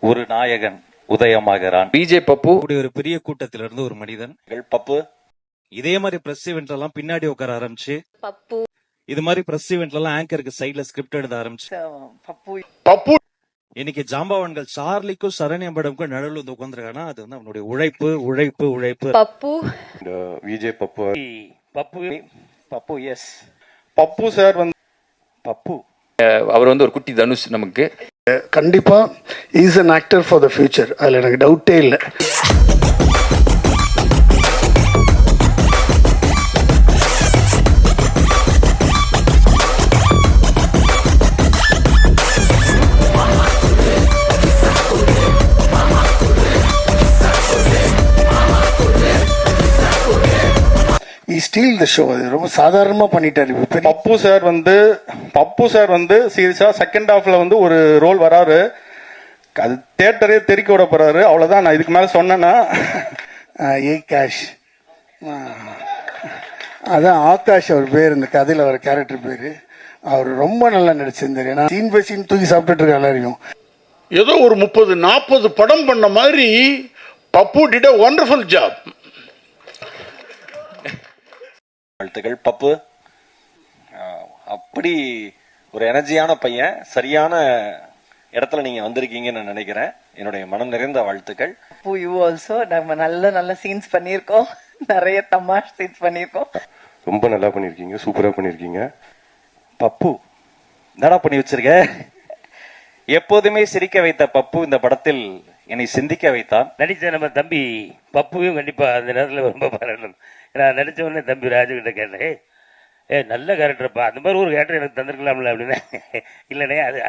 ஒரு நாயகன் உதயமாகிறான். விஜய் பப்பு ஒரு பெரிய கூட்டத்திலிருந்து ஒரு மனிதன் பப்பு இதே மாதிரி பிரஸ் ஈவென்ட்ல எல்லாம் பின்னாடி உட்கார ஆரம்பிச்சு, பப்பு இது மாதிரி பிரஸ் ஈவென்ட்ல எல்லாம் ஆங்கருக்கு சைடுல ஸ்கிரிப்ட் எழுத ஆரம்பிச்சு, பப்பு பப்பு இன்னைக்கு ஜாம்பவான்கள் சார்லிக்கும் சரண்யா மேடம்க்கும் நடுவில் வந்து உட்காந்துருக்கானா, அது வந்து அவனுடைய உழைப்பு உழைப்பு உழைப்பு. பப்பு விஜய் பப்பு பப்பு பப்பு எஸ் பப்பு சார் வந்து பப்பு அவர் வந்து ஒரு குட்டி தனுஷ் நமக்கு. கண்டிப்பா is an actor for the future. அதுல எனக்கு டவுட்டே இல்லை. Steel the show. அது ரொம்ப சாதாரணமா பண்ணிட்டாரு. பப்பு சார் வந்து சீரியஸா செகண்ட் ஹாஃப்ல வந்து ஒரு ரோல் வராரு, அது தியேட்டரே தெறிக்க விட போறாரு. அவ்வளவுதான். நான் இதுக்கு மேல சொன்னேன்னா ஏ கேஷ், அதான் ஆகாஷ் அவர் பேர், இந்த கதையில அவர் கேரக்டர் பேரு. அவர் ரொம்ப நல்லா நடிச்சிருந்தாரு. ஏன்னா சீன் பை சீன் தூக்கி சாப்பிட்டுட்டு இருக்க எல்லாரையும். ஏதோ ஒரு 30-40 படம் பண்ண மாதிரி பப்பு டிட் a wonderful job. வாழ்த்துக்கள் பப்பு. அப்படி ஒரு எனர்ஜியான பையன், சரியான இடத்துல நீங்க வந்திருக்கீங்கன்னு நினைக்கிறேன். என்னுடைய மனம் நிறைந்த வாழ்த்துக்கள். பப்பு யூ ஆல்சோ. நம்ம நல்ல சீன்ஸ் பண்ணியிருக்கோம், நிறைய தமாஷ் சீன்ஸ் பண்ணியிருக்கோம். ரொம்ப நல்லா பண்ணிருக்கீங்க, சூப்பரா பண்ணிருக்கீங்க. பப்பு என்னடா பண்ணி வச்சிருக்க? எப்போதுமே சிரிக்க வைத்த பப்பு இந்த படத்தில் என்னை சிந்திக்க வைத்தான். நடித்த நம்ம தம்பி பப்புவையும் கண்டிப்பா அந்த நேரத்தில் ரொம்ப பாராட்டணும். நான் நடிச்ச உடனே தம்பி ராஜு கிட்ட கேட்டேன், நல்ல கேரக்டர்ப்பா, அந்த மாதிரி ஒரு கேரக்டர் எனக்கு தந்திருக்கலாம்ல அப்படின்னா, இல்லைண்ணே அது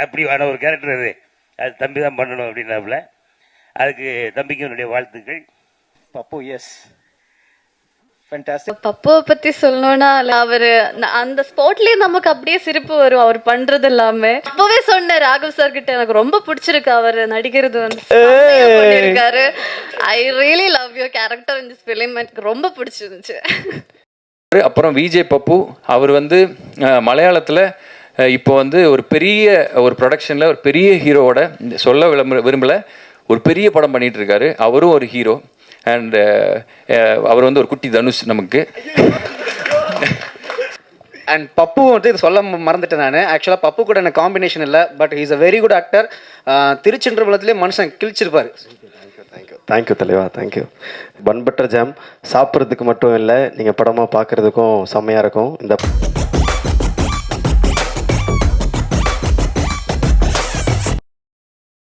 அப்படி ஆன ஒரு கேரக்டர் அது தம்பி தான் பண்ணணும் அப்படின்னாப்புல. அதுக்கு தம்பிக்கு என்னுடைய வாழ்த்துக்கள். பப்பு எஸ் ஃபேண்டாஸ்டிக். பப்புவை பத்தி சொல்லணும்னா அவரு அந்த ஸ்பாட்லயே நமக்கு அப்படியே சிரிப்பு வரும் அவர் பண்றது எல்லாமே. அப்பவே சொன்ன ராகவ் சார் கிட்ட எனக்கு ரொம்ப பிடிச்சிருக்கு அவர் நடிக்கிறது வந்து பண்ணிருக்காரு. I really love your character in this film. எனக்கு ரொம்ப பிடிச்சிருந்துச்சு. அப்புறம் விஜய் பப்பு அவர் வந்து மலையாளத்துல இப்போ வந்து ஒரு பெரிய ஒரு ப்ரொடக்ஷன்ல ஒரு பெரிய ஹீரோவோட சொல்ல விரும்பல ஒரு பெரிய படம் பண்ணிட்டு இருக்காரு. அவரும் ஒரு ஹீரோ அண்ட் அவர் வந்து ஒரு குட்டி தனுஷ் நமக்கு. அண்ட் பப்பு வந்து இது சொல்ல மறந்துட்டேன் நான். ஆக்சுவலாக பப்பு கூட எனக்கு காம்பினேஷன் இல்லை, but is a very good actor. திருச்சின்றபலத்திலே மனுஷன் கிழிச்சிருப்பாரு. தேங்க்யூ தலைவா, தேங்க்யூ. பன் பட்டர் ஜாம் சாப்பிட்றதுக்கு மட்டும் இல்லை, நீங்கள் படமாக பார்க்குறதுக்கும் செம்மையாக இருக்கும். இந்த